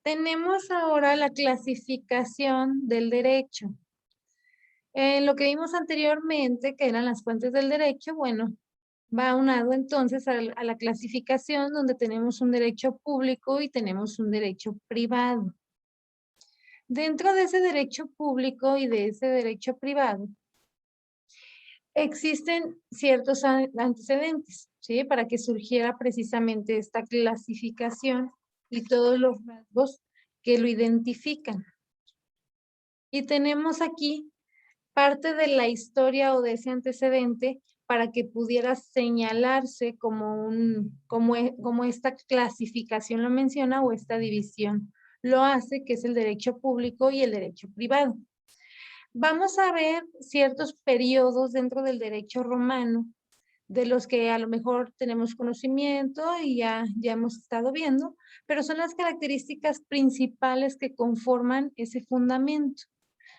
Tenemos ahora la clasificación del derecho. Lo que vimos anteriormente, que eran las fuentes del derecho, bueno, va aunado entonces a la clasificación donde tenemos un derecho público y tenemos un derecho privado. Dentro de ese derecho público y de ese derecho privado, existen ciertos antecedentes, ¿sí? Para que surgiera precisamente esta clasificación y todos los rasgos que lo identifican. Y tenemos aquí parte de la historia o de ese antecedente para que pudiera señalarse como esta clasificación lo menciona o esta división lo hace, que es el derecho público y el derecho privado. Vamos a ver ciertos periodos dentro del derecho romano, de los que a lo mejor tenemos conocimiento y ya hemos estado viendo, pero son las características principales que conforman ese fundamento,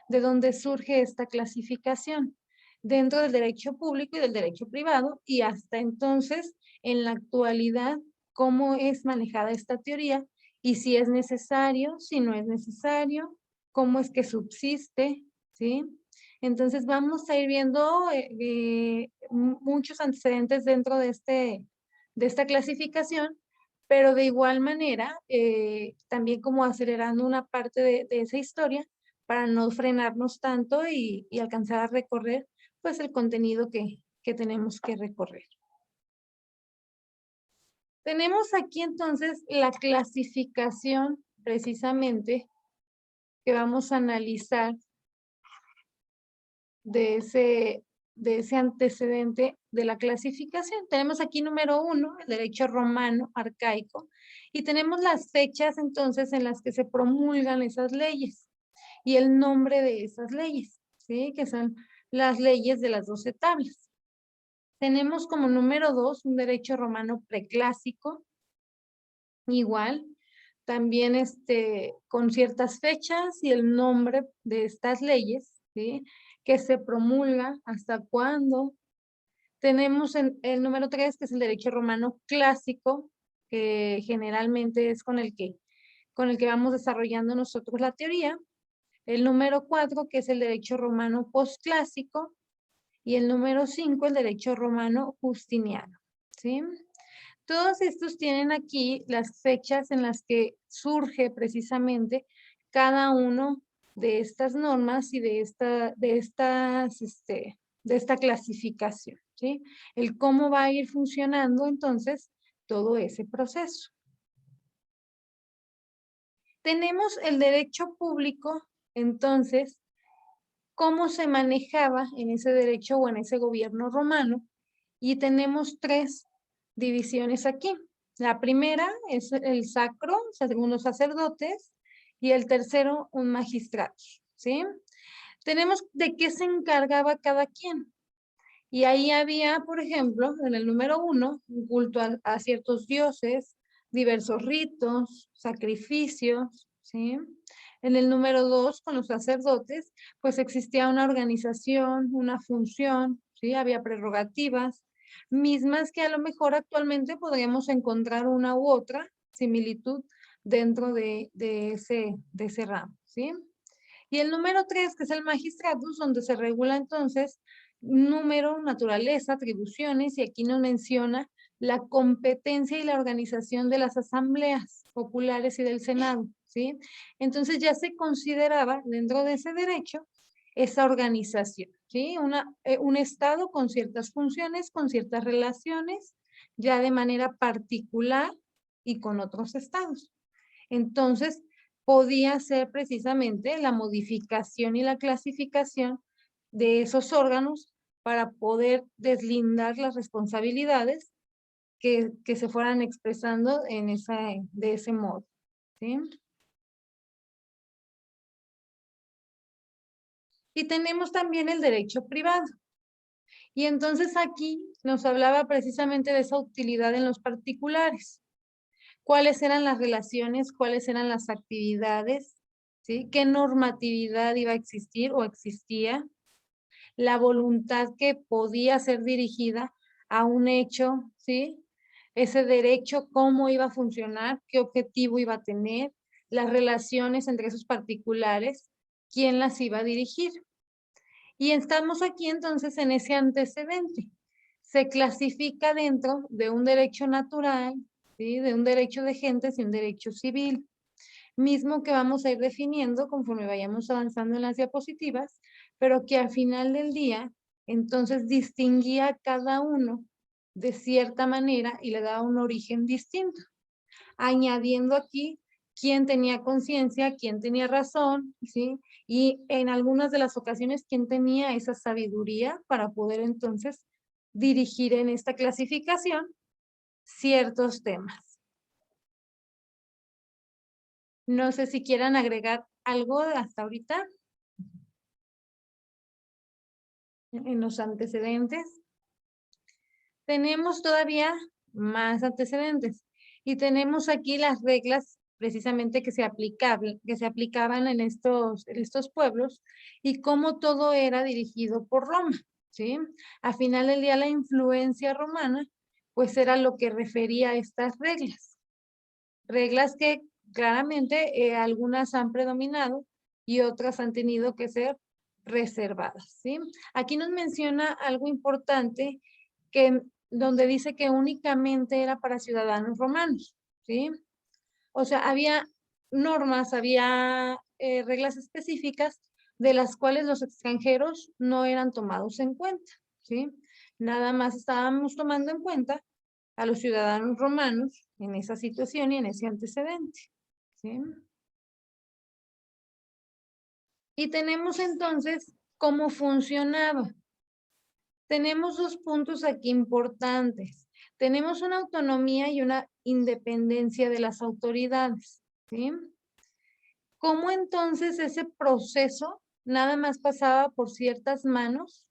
de donde surge esta clasificación dentro del derecho público y del derecho privado, y hasta entonces, en la actualidad, cómo es manejada esta teoría y si es necesario, si no es necesario, cómo es que subsiste, ¿sí? Entonces vamos a ir viendo muchos antecedentes dentro de esta clasificación, pero de igual manera, también como acelerando una parte de esa historia para no frenarnos tanto y alcanzar a recorrer pues el contenido que tenemos que recorrer. Tenemos aquí entonces la clasificación precisamente que vamos a analizar de ese antecedente de la clasificación. Tenemos aquí número 1, el derecho romano arcaico, y tenemos las fechas entonces en las que se promulgan esas leyes y el nombre de esas leyes, ¿sí? Que son las leyes de las 12 tablas. Tenemos como número 2 un derecho romano preclásico, igual, también con ciertas fechas y el nombre de estas leyes, ¿sí? Que se promulga, hasta cuándo. Tenemos el número 3, que es el derecho romano clásico, que generalmente es con el que vamos desarrollando nosotros la teoría. El número 4, que es el derecho romano posclásico, y el número 5, el derecho romano justiniano, ¿sí? Todos estos tienen aquí las fechas en las que surge precisamente cada uno de estas normas y de esta clasificación, ¿sí? El cómo va a ir funcionando entonces todo ese proceso. Tenemos el derecho público, entonces, cómo se manejaba en ese derecho o en ese gobierno romano, y tenemos 3 divisiones aquí. La primera es el sacro, según los sacerdotes, y el tercero, un magistrado, ¿sí? Tenemos de qué se encargaba cada quien. Y ahí había, por ejemplo, en el número 1, un culto a ciertos dioses, diversos ritos, sacrificios, ¿sí? En el número 2, con los sacerdotes, pues existía una organización, una función, ¿sí? Había prerrogativas, mismas que a lo mejor actualmente podríamos encontrar una u otra similitud dentro de ese ramo, ¿sí? Y el número 3, que es el magistratus, donde se regula entonces número, naturaleza, atribuciones, y aquí nos menciona la competencia y la organización de las asambleas populares y del Senado, ¿sí? Entonces ya se consideraba dentro de ese derecho esa organización, ¿sí? Un Estado con ciertas funciones, con ciertas relaciones, ya de manera particular y con otros estados. Entonces, podía ser precisamente la modificación y la clasificación de esos órganos para poder deslindar las responsabilidades que se fueran expresando de ese modo, ¿sí? Y tenemos también el derecho privado. Y entonces aquí nos hablaba precisamente de esa utilidad en los particulares. ¿Cuáles eran las relaciones? ¿Cuáles eran las actividades? ¿Sí? ¿Qué normatividad iba a existir o existía? La voluntad que podía ser dirigida a un hecho, ¿sí? Ese derecho, cómo iba a funcionar, qué objetivo iba a tener, las relaciones entre esos particulares, quién las iba a dirigir. Y estamos aquí entonces en ese antecedente. Se clasifica dentro de un derecho natural, ¿sí? De un derecho de gentes y un derecho civil, mismo que vamos a ir definiendo conforme vayamos avanzando en las diapositivas, pero que al final del día, entonces distinguía a cada uno de cierta manera y le daba un origen distinto, añadiendo aquí quién tenía conciencia, quién tenía razón, ¿sí? Y en algunas de las ocasiones quién tenía esa sabiduría para poder entonces dirigir en esta clasificación ciertos temas. No sé si quieran agregar algo hasta ahorita en los antecedentes. Tenemos todavía más antecedentes y tenemos aquí las reglas precisamente que se aplicaban en estos pueblos y cómo todo era dirigido por Roma, ¿sí? Al final del día la influencia romana pues era lo que refería a estas reglas. Reglas que claramente algunas han predominado y otras han tenido que ser reservadas, ¿sí? Aquí nos menciona algo importante que donde dice que únicamente era para ciudadanos romanos, ¿sí? O sea, había normas, había reglas específicas de las cuales los extranjeros no eran tomados en cuenta, ¿sí? Nada más estábamos tomando en cuenta a los ciudadanos romanos en esa situación y en ese antecedente, ¿sí? Y tenemos entonces cómo funcionaba. Tenemos dos puntos aquí importantes. Tenemos una autonomía y una independencia de las autoridades, ¿sí? ¿Cómo entonces ese proceso nada más pasaba por ciertas manos?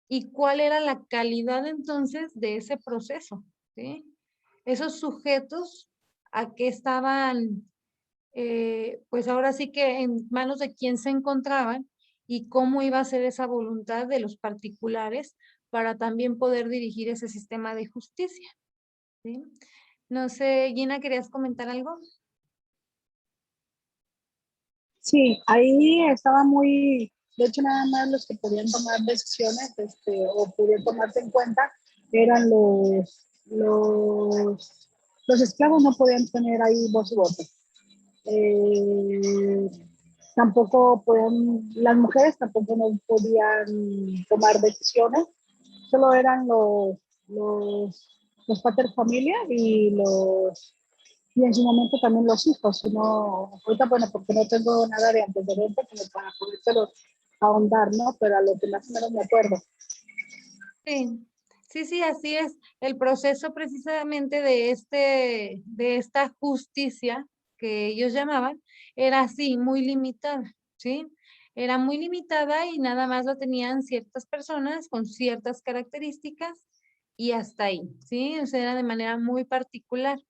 ¿Y cuál era la calidad entonces de ese proceso? ¿Sí? Esos sujetos a qué estaban, pues ahora sí que en manos de quién se encontraban y cómo iba a ser esa voluntad de los particulares para también poder dirigir ese sistema de justicia, ¿sí? No sé, Gina, ¿querías comentar algo? Sí, ahí estaba muy, de hecho nada más los que podían tomar decisiones o podían tomarse en cuenta eran los esclavos no podían tener ahí voz y voto. Eh, Tampoco podían, las mujeres tampoco no podían tomar decisiones, solo eran los pater familia y en su momento también los hijos. No, ahorita, bueno, porque no tengo nada de antecedente como para podérselo ahondar, ¿no? Pero a lo que más o menos me acuerdo. Sí, sí, sí, así es. El proceso precisamente de esta justicia que ellos llamaban, era así, muy limitada, ¿sí? Era muy limitada y nada más la tenían ciertas personas con ciertas características y hasta ahí, ¿sí? O sea, era de manera muy particular.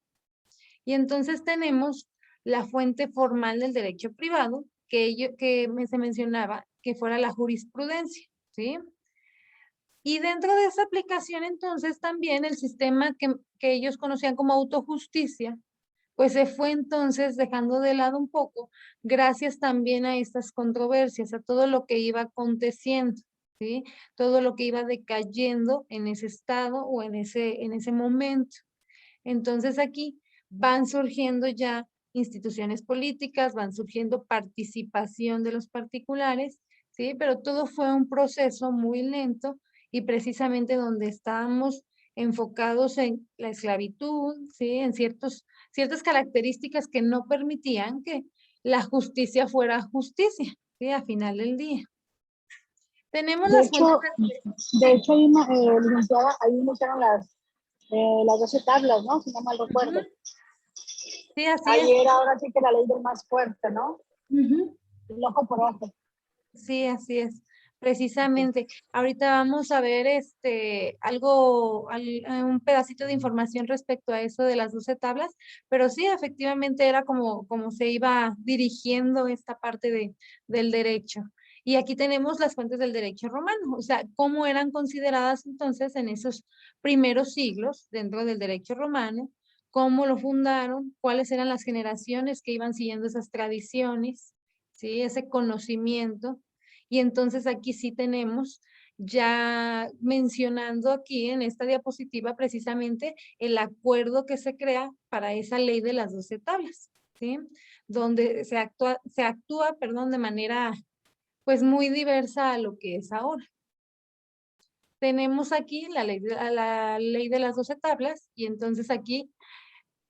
Y entonces tenemos la fuente formal del derecho privado, se mencionaba que fuera la jurisprudencia, ¿sí? Y dentro de esa aplicación, entonces, también el sistema que ellos conocían como autojusticia, pues se fue entonces dejando de lado un poco, gracias también a estas controversias, a todo lo que iba aconteciendo, ¿sí? Todo lo que iba decayendo en ese estado o en ese momento. Entonces aquí van surgiendo ya instituciones políticas, van surgiendo participación de los particulares, ¿sí? Pero todo fue un proceso muy lento y precisamente donde estábamos enfocados en la esclavitud, ¿sí? En ciertas características que no permitían que la justicia fuera justicia, ¿sí? A final del día. Tenemos De las fuentes hecho, de hecho ahí, licenciada, ahí iniciaron las 12 tablas, ¿no? Si no mal recuerdo. Sí, así es. Ahí era ahora sí que la ley del más fuerte, ¿no? Ujú. El ojo por ojo. Sí, así es. Precisamente. Ahorita vamos a ver un pedacito de información respecto a eso de las 12 tablas, pero sí, efectivamente era como se iba dirigiendo esta parte del derecho. Y aquí tenemos las fuentes del derecho romano, o sea, cómo eran consideradas entonces en esos primeros siglos dentro del derecho romano, cómo lo fundaron, cuáles eran las generaciones que iban siguiendo esas tradiciones, ¿sí? Ese conocimiento. Y entonces aquí sí tenemos ya mencionando aquí en esta diapositiva precisamente el acuerdo que se crea para esa ley de las 12 tablas, ¿sí? Donde se actúa, perdón, de manera pues muy diversa a lo que es ahora. Tenemos aquí la ley de las 12 tablas y entonces aquí,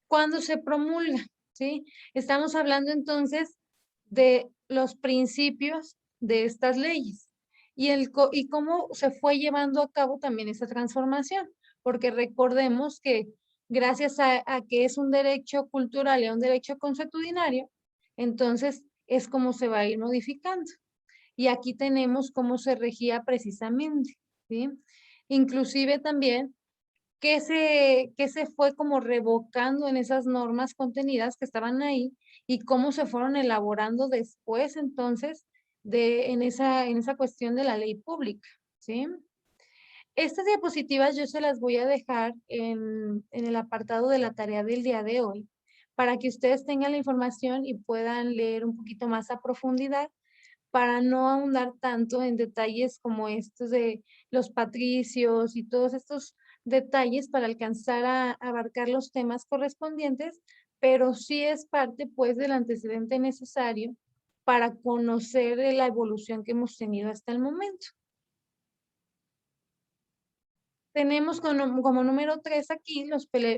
¿cuándo se promulga? ¿Sí? Estamos hablando entonces de los principios de estas leyes y cómo se fue llevando a cabo también esa transformación, porque recordemos que gracias a que es un derecho cultural y a un derecho consuetudinario, entonces es como se va a ir modificando. Y aquí tenemos cómo se regía precisamente, ¿sí? Inclusive también qué se fue como revocando en esas normas contenidas que estaban ahí y cómo se fueron elaborando después entonces en esa cuestión de la ley pública, ¿sí? Estas diapositivas yo se las voy a dejar en el apartado de la tarea del día de hoy para que ustedes tengan la información y puedan leer un poquito más a profundidad para no ahondar tanto en detalles como estos de los patricios y todos estos detalles para alcanzar a abarcar los temas correspondientes, pero sí es parte pues del antecedente necesario para conocer la evolución que hemos tenido hasta el momento. Tenemos como número 3 aquí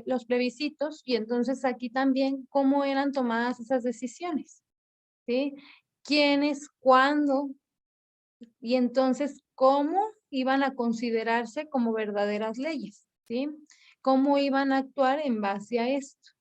los plebiscitos y entonces aquí también cómo eran tomadas esas decisiones, ¿sí? ¿Quiénes, cuándo, y entonces cómo iban a considerarse como verdaderas leyes? ¿Sí? ¿Cómo iban a actuar en base a esto?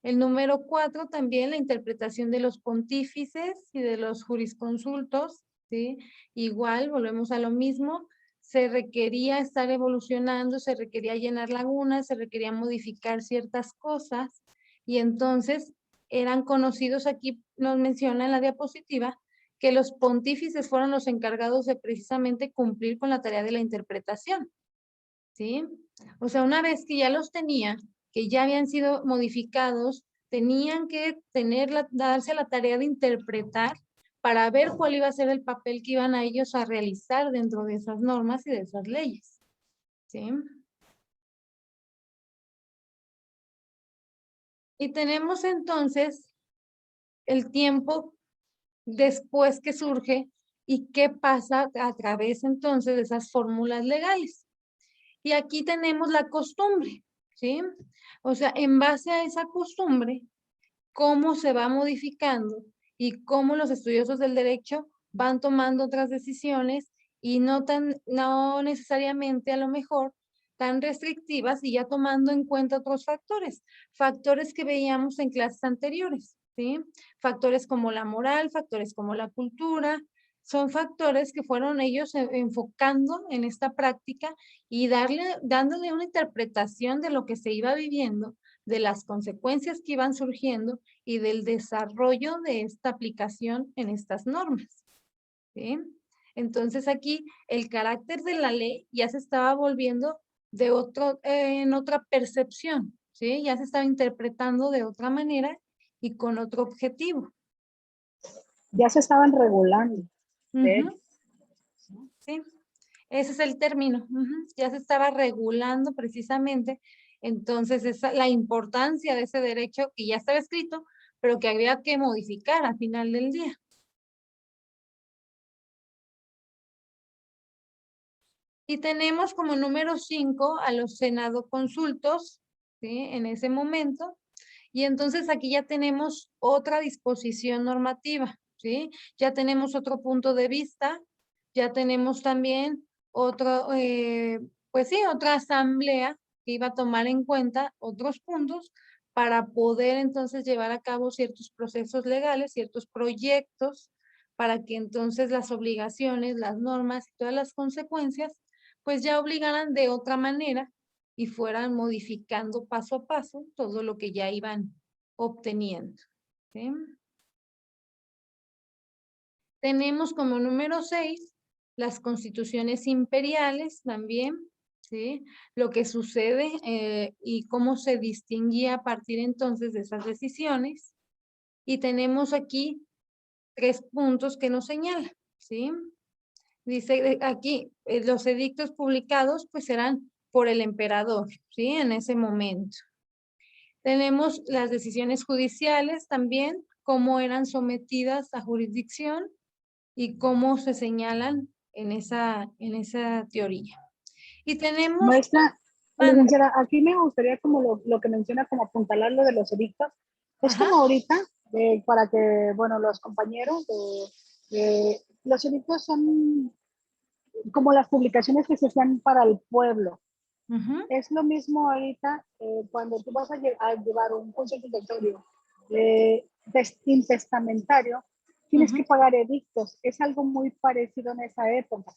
El número 4 también la interpretación de los pontífices y de los jurisconsultos, ¿sí? Igual, volvemos a lo mismo, se requería estar evolucionando, se requería llenar lagunas, se requería modificar ciertas cosas y entonces eran conocidos, aquí nos menciona en la diapositiva, que los pontífices fueron los encargados de precisamente cumplir con la tarea de la interpretación, ¿sí? O sea, una vez que ya los tenía, que ya habían sido modificados, tenían que darse la tarea de interpretar para ver cuál iba a ser el papel que iban a ellos a realizar dentro de esas normas y de esas leyes, ¿sí? Y tenemos entonces el tiempo después que surge y qué pasa a través entonces de esas fórmulas legales. Y aquí tenemos la costumbre, ¿sí? O sea, en base a esa costumbre, cómo se va modificando y cómo los estudiosos del derecho van tomando otras decisiones y no necesariamente a lo mejor tan restrictivas y ya tomando en cuenta otros factores que veíamos en clases anteriores, ¿sí? Factores como la moral, factores como la cultura, son factores que fueron ellos enfocando en esta práctica y dándole una interpretación de lo que se iba viviendo, de las consecuencias que iban surgiendo y del desarrollo de esta aplicación en estas normas, ¿sí? Entonces aquí el carácter de la ley ya se estaba volviendo en otra percepción, ¿sí? Ya se estaba interpretando de otra manera y con otro objetivo. Ya se estaban regulando. Sí, ese es el término. Ya se estaba regulando precisamente. Entonces, la importancia de ese derecho que ya estaba escrito, pero que había que modificar al final del día. Y tenemos como número 5 a los senadoconsultos, ¿sí? En ese momento. Y entonces aquí ya tenemos otra disposición normativa, ¿sí? Ya tenemos otro punto de vista, ya tenemos también pues sí, otra asamblea que iba a tomar en cuenta otros puntos para poder entonces llevar a cabo ciertos procesos legales, ciertos proyectos, para que entonces las obligaciones, las normas y todas las consecuencias, pues ya obligaran de otra manera y fueran modificando paso a paso todo lo que ya iban obteniendo, ¿sí? Tenemos como número 6 las constituciones imperiales también. ¿sí? Lo que sucede y cómo se distinguía a partir entonces de esas decisiones. Y tenemos aquí 3 puntos que nos señala, ¿sí? Dice aquí, los edictos publicados pues eran por el emperador, ¿sí? En ese momento. Tenemos las decisiones judiciales también, cómo eran sometidas a jurisdicción y cómo se señalan en esa teoría. Y tenemos, Maestra, manda, licenciada, aquí me gustaría como lo que menciona, como apuntalar lo de los edictos. Es ajá, como ahorita, para que, bueno, los compañeros, los edictos son como las publicaciones que se hacían para el pueblo. ujú, Es lo mismo ahorita cuando tú vas a llevar un consultorio intestamentario, tienes ujú, que pagar edictos. Es algo muy parecido en esa época.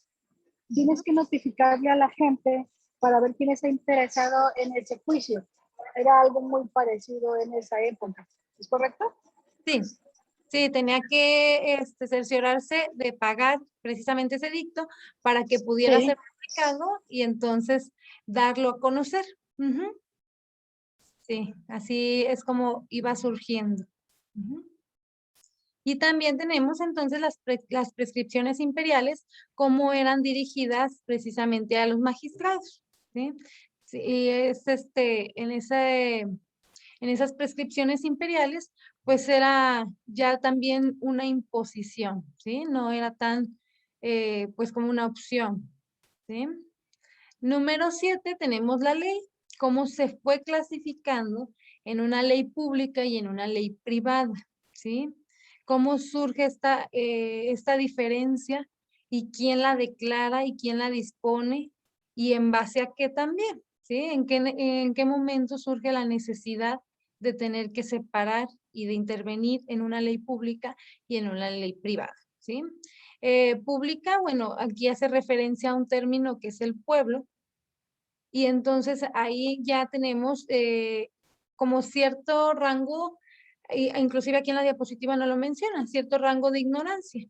Tienes ujú. que notificarle a la gente para ver quién está interesado en ese juicio. Era algo muy parecido en esa época. ¿Es correcto? Sí, sí, tenía que cerciorarse de pagar precisamente ese edicto para que pudiera ser Sí. publicado y entonces darlo a conocer. Ujú. Sí, así es como iba surgiendo. Ujú. Y también tenemos entonces las prescripciones imperiales, cómo eran dirigidas precisamente a los magistrados, ¿sí? Sí, y es en esas prescripciones imperiales, pues era ya también una imposición, ¿sí? No era tan, pues como una opción, ¿sí? Número 7 tenemos la ley, cómo se fue clasificando en una ley pública y en una ley privada, ¿sí? Cómo surge esta diferencia y quién la declara y quién la dispone y en base a qué también, ¿sí? En qué momento surge la necesidad de tener que separar y de intervenir en una ley pública y en una ley privada, ¿sí? Pública, bueno, aquí hace referencia a un término que es el pueblo, y entonces ahí ya tenemos como cierto rango, inclusive aquí en la diapositiva no lo menciona, cierto rango de ignorancia,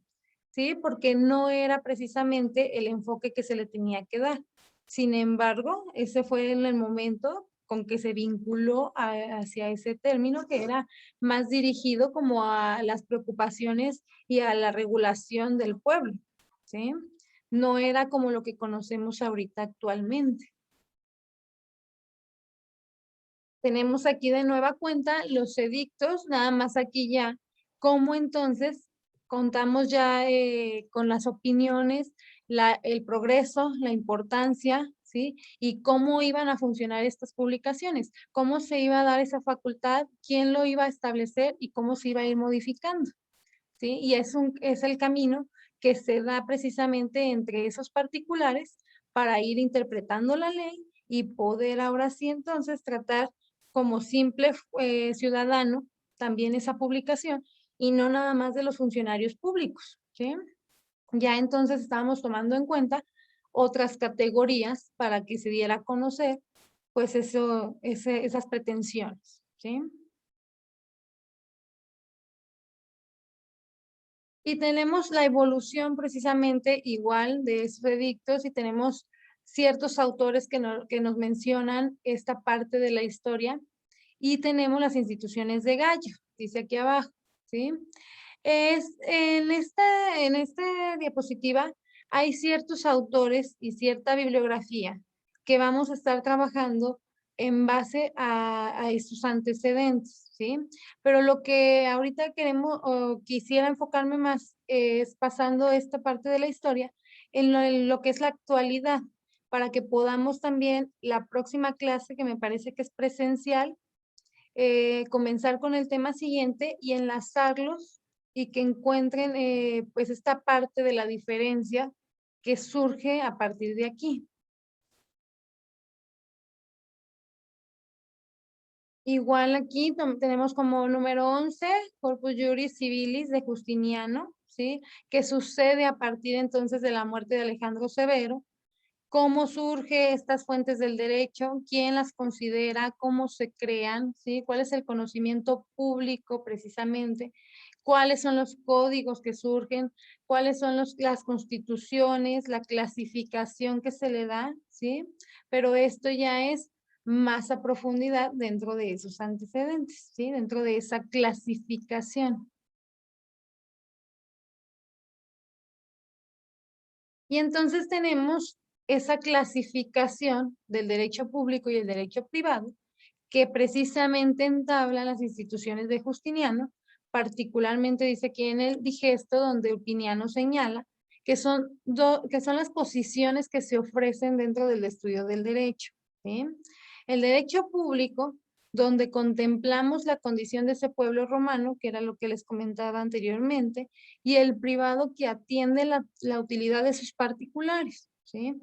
¿sí? Porque no era precisamente el enfoque que se le tenía que dar. Sin embargo, ese fue en el momento con que se vinculó hacia ese término que era más dirigido como a las preocupaciones y a la regulación del pueblo, ¿sí? No era como lo que conocemos ahorita actualmente. Tenemos aquí de nueva cuenta los edictos, nada más aquí ya, cómo entonces contamos ya con las opiniones, el progreso, la importancia, ¿sí? Y cómo iban a funcionar estas publicaciones, cómo se iba a dar esa facultad, quién lo iba a establecer y cómo se iba a ir modificando, ¿sí? Y es el camino que se da precisamente entre esos particulares para ir interpretando la ley y poder ahora sí entonces tratar como simple ciudadano también esa publicación y no nada más de los funcionarios públicos, ¿sí? Ya entonces estábamos tomando en cuenta otras categorías para que se diera a conocer pues esas pretensiones, ¿sí? Y tenemos la evolución precisamente igual de esos edictos y tenemos ciertos autores que nos mencionan esta parte de la historia y tenemos las instituciones de Gallo, dice aquí abajo, ¿sí? En esta diapositiva hay ciertos autores y cierta bibliografía que vamos a estar trabajando en base a estos antecedentes, ¿sí? Pero lo que ahorita queremos o quisiera enfocarme más es pasando esta parte de la historia en lo que es la actualidad, para que podamos también la próxima clase, que me parece que es presencial, comenzar con el tema siguiente y enlazarlos y que encuentren pues esta parte de la diferencia que surge a partir de aquí. Igual aquí tenemos como número 11, Corpus Juris Civilis de Justiniano, ¿sí? Que sucede a partir entonces de la muerte de Alejandro Severo. ¿Cómo surge estas fuentes del derecho? ¿Quién las considera? ¿Cómo se crean? ¿Sí? ¿Cuál es el conocimiento público precisamente? ¿Cuáles son los códigos que surgen? ¿Cuáles son las constituciones? La clasificación que se le da, ¿sí? pero esto ya es más a profundidad dentro de esos antecedentes, ¿sí? Dentro de esa clasificación. Y entonces tenemos esa clasificación del derecho público y el derecho privado, que precisamente entablan las instituciones de Justiniano, particularmente dice aquí en el digesto, donde Opiniano señala que son las posiciones que se ofrecen dentro del estudio del derecho, ¿sí? El derecho público, donde contemplamos la condición de ese pueblo romano, que era lo que les comentaba anteriormente, y el privado que atiende la utilidad de sus particulares, ¿sí?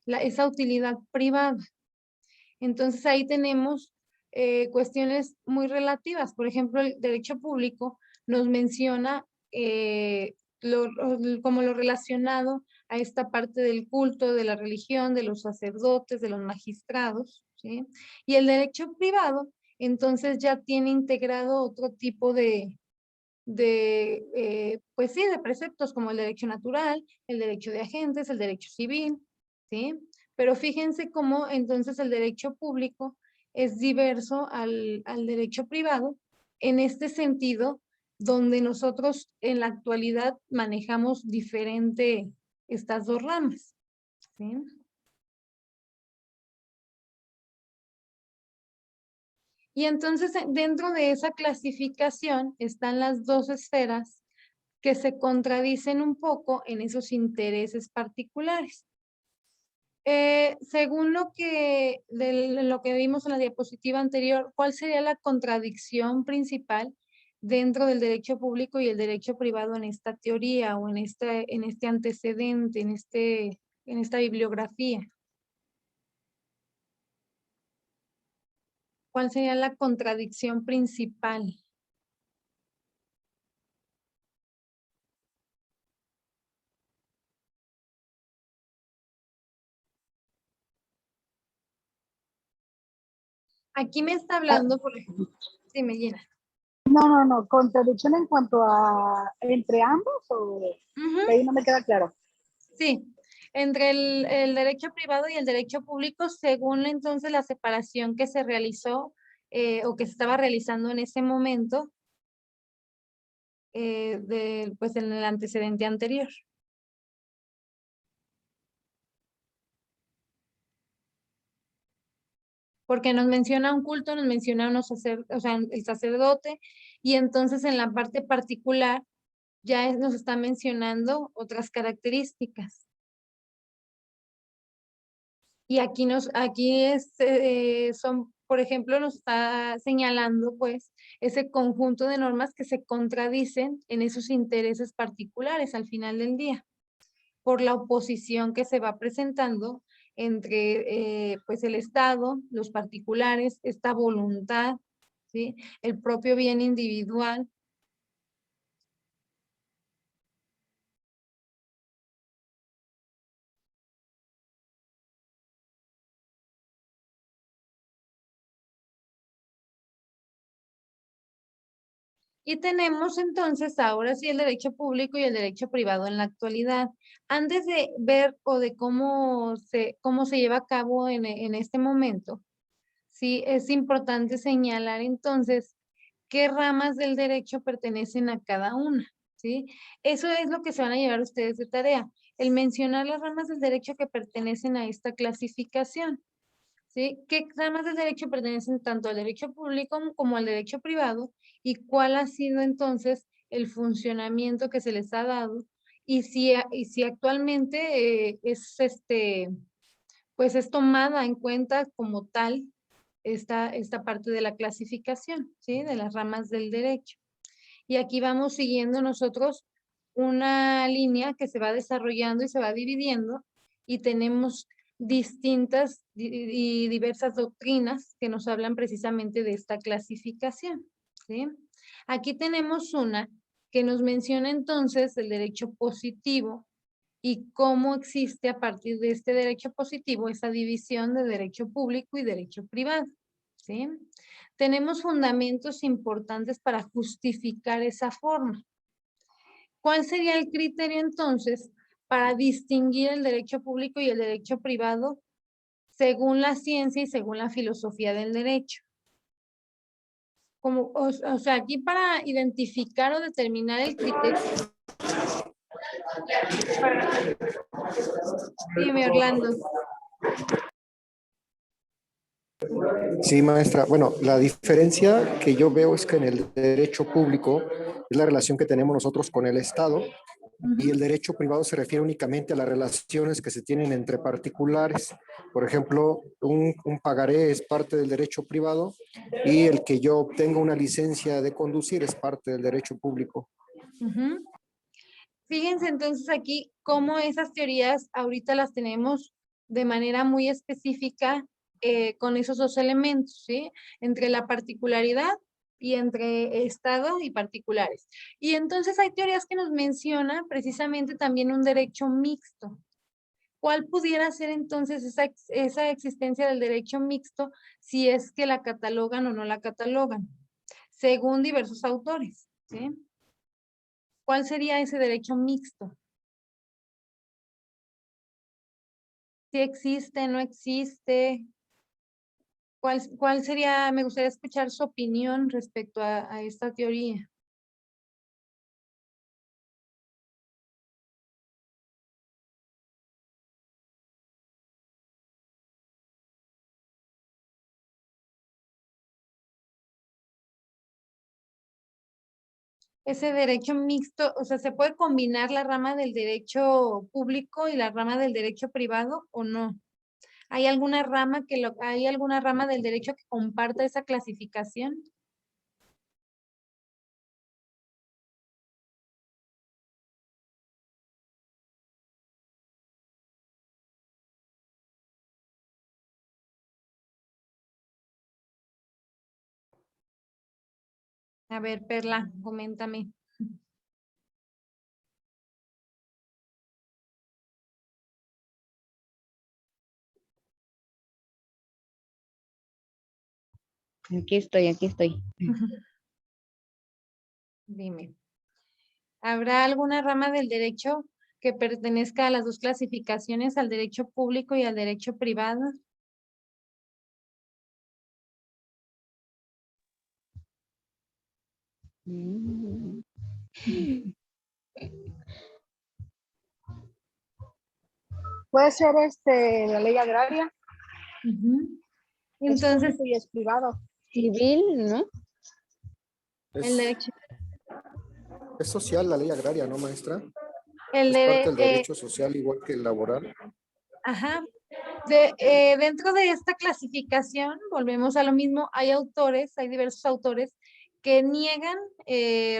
Esa utilidad privada. Entonces ahí tenemos cuestiones muy relativas. Por ejemplo, el derecho público nos menciona como lo relacionado a esta parte del culto, de la religión, de los sacerdotes, de los magistrados, ¿sí? Y el derecho privado, entonces ya tiene integrado otro tipo pues sí, de preceptos como el derecho natural, el derecho de agentes, el derecho civil, ¿sí? Pero fíjense cómo entonces el derecho público es diverso al derecho privado en este sentido, donde nosotros en la actualidad manejamos diferente estas dos ramas, ¿sí? Y entonces dentro de esa clasificación están las dos esferas que se contradicen un poco en esos intereses particulares. Según lo que vimos en la diapositiva anterior, ¿cuál sería la contradicción principal dentro del derecho público y el derecho privado en esta teoría o en este antecedente, en esta bibliografía? ¿Cuál sería la contradicción principal? Aquí me está Ah, hablando, por ejemplo, sí, me llena. no, contradicción en cuanto a entre ambos o que ahí no me queda claro. Sí, entre el derecho privado y el derecho público, según entonces la separación que se realizó o que se estaba realizando en ese momento, pues en el antecedente anterior. Porque nos menciona un culto, nos menciona o sea, el sacerdote, y entonces en la parte particular ya nos está mencionando otras características. Y son, por ejemplo, nos está señalando pues ese conjunto de normas que se contradicen en esos intereses particulares al final del día, por la oposición que se va presentando entre pues el Estado, los particulares, esta voluntad, ¿sí? El propio bien individual. Y tenemos entonces ahora sí el derecho público y el derecho privado en la actualidad. Antes de ver o de cómo se lleva a cabo en este momento, sí es importante señalar entonces qué ramas del derecho pertenecen a cada una, ¿sí? Eso es lo que se van a llevar ustedes de tarea, el mencionar las ramas del derecho que pertenecen a esta clasificación. ¿Sí? ¿Qué ramas del derecho pertenecen tanto al derecho público como al derecho privado? ¿Y cuál ha sido entonces el funcionamiento que se les ha dado? Y si actualmente pues es tomada en cuenta como tal esta parte de la clasificación, ¿sí? De las ramas del derecho. Y aquí vamos siguiendo nosotros una línea que se va desarrollando y se va dividiendo y tenemos distintas y diversas doctrinas que nos hablan precisamente de esta clasificación, ¿sí? Aquí tenemos una que nos menciona entonces el derecho positivo y cómo existe a partir de este derecho positivo esa división de derecho público y derecho privado, ¿sí? Tenemos fundamentos importantes para justificar esa forma. ¿Cuál sería el criterio entonces para distinguir el derecho público y el derecho privado según la ciencia y según la filosofía del derecho. Como, o sea, aquí para identificar o determinar el criterio. Dime, Orlando. Sí, maestra. Bueno, la diferencia que yo veo es que en el derecho público es la relación que tenemos nosotros con el Estado y el derecho privado se refiere únicamente a las relaciones que se tienen entre particulares. Por ejemplo, un pagaré es parte del derecho privado y el que yo obtenga una licencia de conducir es parte del derecho público. Fíjense entonces aquí cómo esas teorías ahorita las tenemos de manera muy específica con esos dos elementos, ¿sí? Entre la particularidad y entre Estado y particulares. Y entonces hay teorías que nos mencionan precisamente también un derecho mixto. ¿Cuál pudiera ser entonces esa existencia del derecho mixto si es que la catalogan o no la catalogan? Según diversos autores, ¿sí? ¿Cuál sería ese derecho mixto? Si existe, no existe. ¿Cuál sería? Me gustaría escuchar su opinión respecto a esta teoría. Ese derecho mixto, o sea, ¿se puede combinar la rama del derecho público y la rama del derecho privado o no? ¿Hay alguna rama hay alguna rama del derecho que comparta esa clasificación? A ver, Perla, coméntame. Aquí estoy, aquí estoy. Dime. ¿Habrá alguna rama del derecho que pertenezca a las dos clasificaciones, al derecho público y al derecho privado? Puede ser la ley agraria, es Entonces, público y es privado. Civil, ¿no? el derecho, Es social la ley agraria, ¿no, maestra? el Es parte de, del derecho social igual que el laboral. ajá, dentro de esta clasificación, volvemos a lo mismo, hay diversos autores que niegan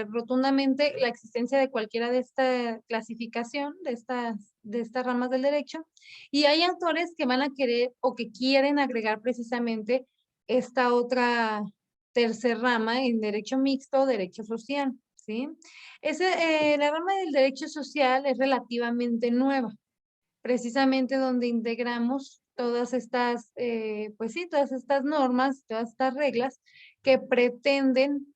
rotundamente la existencia de cualquiera de esta clasificación, de estas ramas del derecho, y hay autores que van a querer o que quieren agregar precisamente esta otra tercera rama en derecho mixto, derecho social, ¿sí? La rama del derecho social es relativamente nueva, precisamente donde integramos todas estas, pues sí, todas estas normas, todas estas reglas que pretenden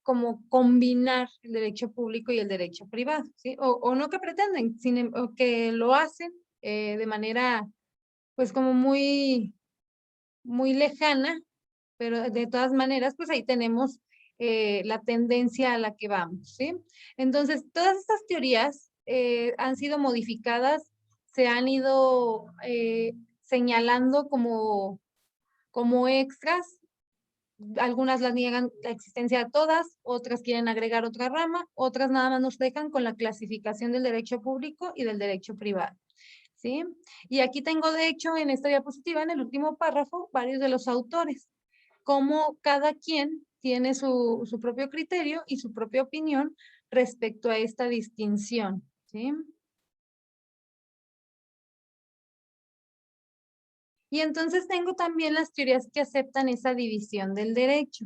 como combinar el derecho público y el derecho privado, ¿sí? O no que pretenden, o que lo hacen de manera, pues como muy, muy lejana, pero de todas maneras, pues ahí tenemos la tendencia a la que vamos, ¿sí? Entonces, todas estas teorías han sido modificadas, se han ido señalando como extras. Algunas las niegan la existencia de todas, otras quieren agregar otra rama, otras nada más nos dejan con la clasificación del derecho público y del derecho privado, ¿sí? Y aquí tengo, de hecho, en esta diapositiva, en el último párrafo, varios de los autores, cómo cada quien tiene su propio criterio y su propia opinión respecto a esta distinción, ¿sí? Y entonces tengo también las teorías que aceptan esa división del derecho.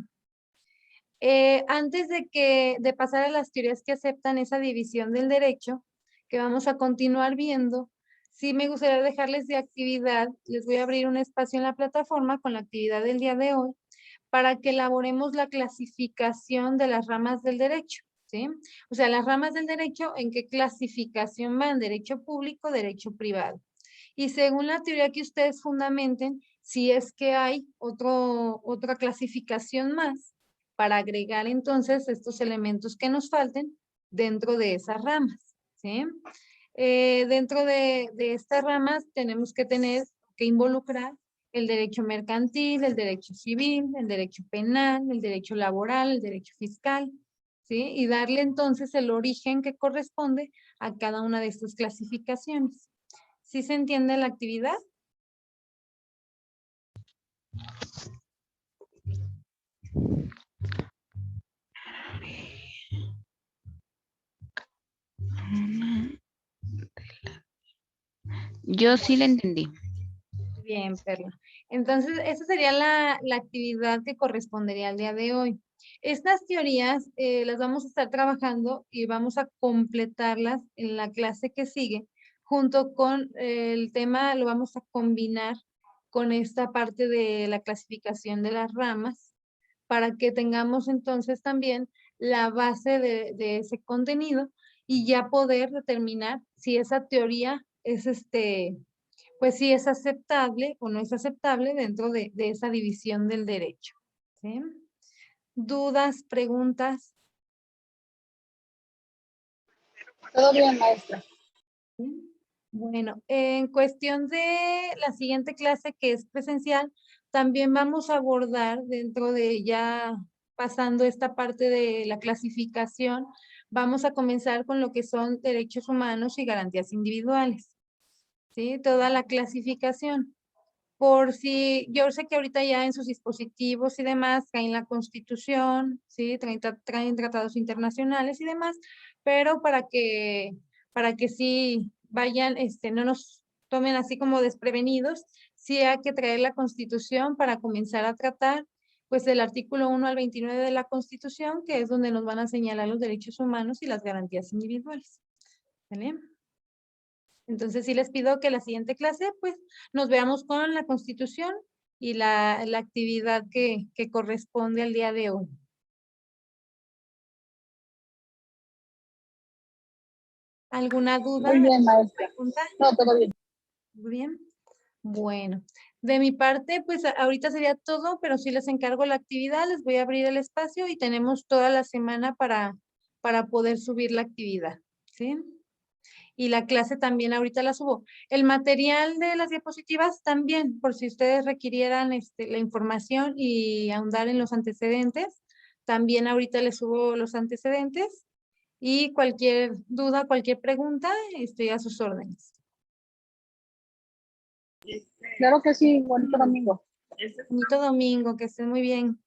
Antes de pasar a las teorías que aceptan esa división del derecho, que vamos a continuar viendo, sí me gustaría dejarles de actividad, les voy a abrir un espacio en la plataforma con la actividad del día de hoy, para que elaboremos la clasificación de las ramas del derecho, ¿sí? O sea, las ramas del derecho, ¿en qué clasificación van? Derecho público, derecho privado. y según la teoría que ustedes fundamenten, si es que hay otra clasificación más para agregar entonces estos elementos que nos falten dentro de esas ramas, ¿sí? Dentro de estas ramas tenemos que involucrar el derecho mercantil, el derecho civil, el derecho penal, el derecho laboral, el derecho fiscal, ¿sí? Y darle entonces el origen que corresponde a cada una de estas clasificaciones. ¿Sí se entiende la actividad? Yo sí la entendí. Bien, Perla. Entonces, esa sería la actividad que correspondería al día de hoy. Estas teorías las vamos a estar trabajando y vamos a completarlas en la clase que sigue, junto con el tema, lo vamos a combinar con esta parte de la clasificación de las ramas, para que tengamos entonces también la base de ese contenido y ya poder determinar si esa teoría es pues si es aceptable o no es aceptable dentro de esa división del derecho. ¿Sí? ¿Dudas, preguntas? Todo bien, maestra. ¿Sí? Bueno, en cuestión de la siguiente clase que es presencial, también vamos a abordar dentro de ya pasando esta parte de la clasificación, vamos a comenzar con lo que son derechos humanos y garantías individuales. ¿Sí? Toda la clasificación. Por si, yo sé que ahorita ya en sus dispositivos y demás traen la Constitución, ¿sí? Traen tratados internacionales y demás, pero para que sí vayan, no nos tomen así como desprevenidos, sí hay que traer la Constitución para comenzar a tratar, pues, del artículo 1 al 29 de la Constitución, que es donde nos van a señalar los derechos humanos y las garantías individuales. ¿Vale? Entonces, sí les pido que la siguiente clase, pues, nos veamos con la Constitución y la actividad que corresponde al día de hoy. ¿Alguna duda? Muy bien, maestra. ¿Pregunta? No, todo bien. Muy bien. Bueno, de mi parte, pues ahorita sería todo, pero sí les encargo la actividad, les voy a abrir el espacio y tenemos toda la semana para poder subir la actividad, ¿sí? Y la clase también ahorita la subo. El material de las diapositivas también, por si ustedes requirieran la información y ahondar en los antecedentes, también ahorita les subo los antecedentes y cualquier duda, cualquier pregunta, estoy a sus órdenes. Claro que sí, bonito domingo. Bonito domingo, que estén muy bien.